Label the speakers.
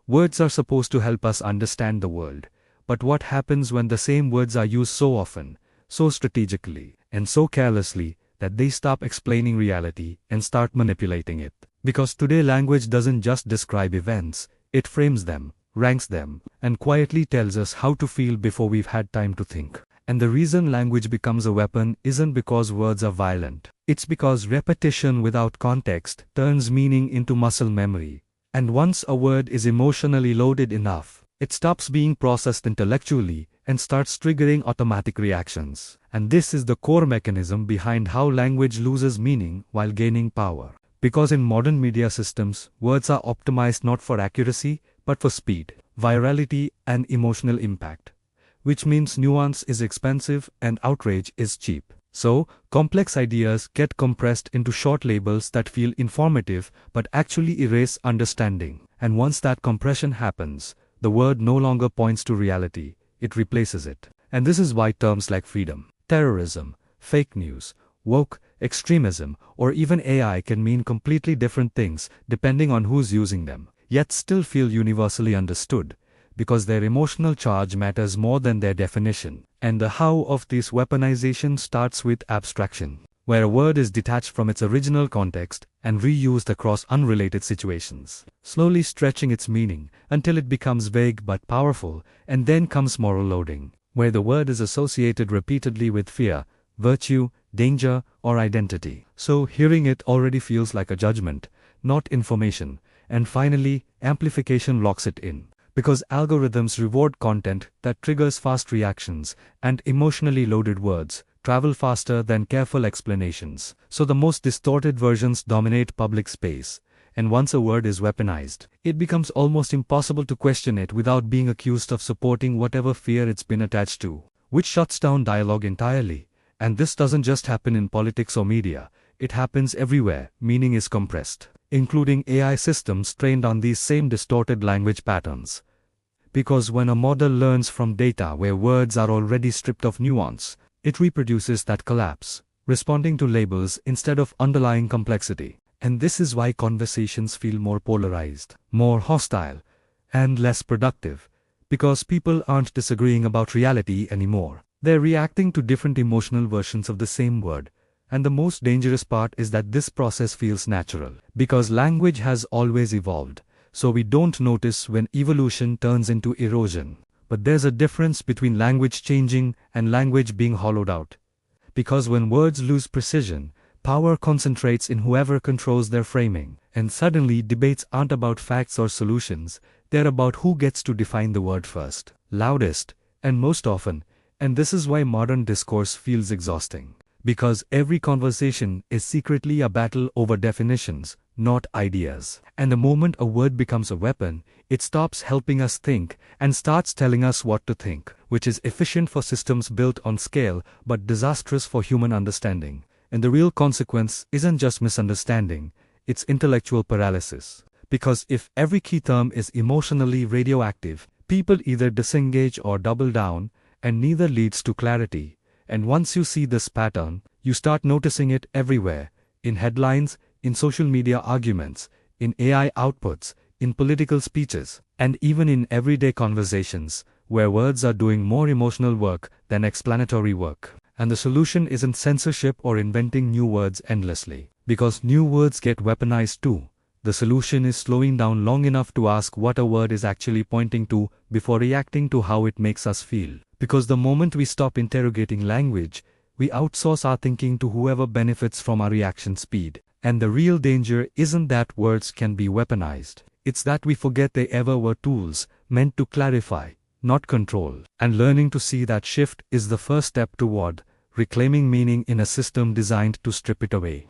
Speaker 1: Words are supposed to help us understand the world. But what happens when the same words are used so often, so strategically, and so carelessly, that they stop explaining reality and start manipulating it? Because today language doesn't just describe events, it frames them, ranks them, and quietly tells us how to feel before we've had time to think. And the reason language becomes a weapon isn't because words are violent. It's because repetition without context turns meaning into muscle memory. And once a word is emotionally loaded enough, it stops being processed intellectually and starts triggering automatic reactions. And this is the core mechanism behind how language loses meaning while gaining power. Because in modern media systems, words are optimized not for accuracy, but for speed, virality, and emotional impact. Which means nuance is expensive and outrage is cheap. So, complex ideas get compressed into short labels that feel informative but actually erase understanding. And once that compression happens, the word no longer points to reality, it replaces it. And this is why terms like freedom, terrorism, fake news, woke, extremism, or even AI can mean completely different things depending on who's using them, yet still feel universally understood, because their emotional charge matters more than their definition. And the how of this weaponization starts with abstraction, where a word is detached from its original context and reused across unrelated situations, slowly stretching its meaning until it becomes vague but powerful. And then comes moral loading, where the word is associated repeatedly with fear, virtue, danger, or identity. So hearing it already feels like a judgment, not information. And finally, amplification locks it in. Because algorithms reward content that triggers fast reactions, and emotionally loaded words travel faster than careful explanations. So the most distorted versions dominate public space. And once a word is weaponized, it becomes almost impossible to question it without being accused of supporting whatever fear it's been attached to, which shuts down dialogue entirely. And this doesn't just happen in politics or media, it happens everywhere. Meaning is compressed, including AI systems trained on these same distorted language patterns. Because when a model learns from data where words are already stripped of nuance, it reproduces that collapse, responding to labels instead of underlying complexity. And this is why conversations feel more polarized, more hostile, and less productive. Because people aren't disagreeing about reality anymore. They're reacting to different emotional versions of the same word. And the most dangerous part is that this process feels natural. Because language has always evolved. So we don't notice when evolution turns into erosion. But there's a difference between language changing and language being hollowed out. Because when words lose precision, power concentrates in whoever controls their framing. And suddenly debates aren't about facts or solutions, they're about who gets to define the word first, loudest, and most often. And this is why modern discourse feels exhausting. Because every conversation is secretly a battle over definitions, not ideas. And the moment a word becomes a weapon, it stops helping us think and starts telling us what to think, which is efficient for systems built on scale but disastrous for human understanding. And the real consequence isn't just misunderstanding, it's intellectual paralysis. Because if every key term is emotionally radioactive, people either disengage or double down, and neither leads to clarity. And once you see this pattern, you start noticing it everywhere, in headlines, in social media arguments, in AI outputs, in political speeches, and even in everyday conversations, where words are doing more emotional work than explanatory work. And the solution isn't censorship or inventing new words endlessly, because new words get weaponized too. The solution is slowing down long enough to ask what a word is actually pointing to before reacting to how it makes us feel. Because the moment we stop interrogating language, we outsource our thinking to whoever benefits from our reaction speed. And the real danger isn't that words can be weaponized. It's that we forget they ever were tools, meant to clarify, not control. And learning to see that shift is the first step toward reclaiming meaning in a system designed to strip it away.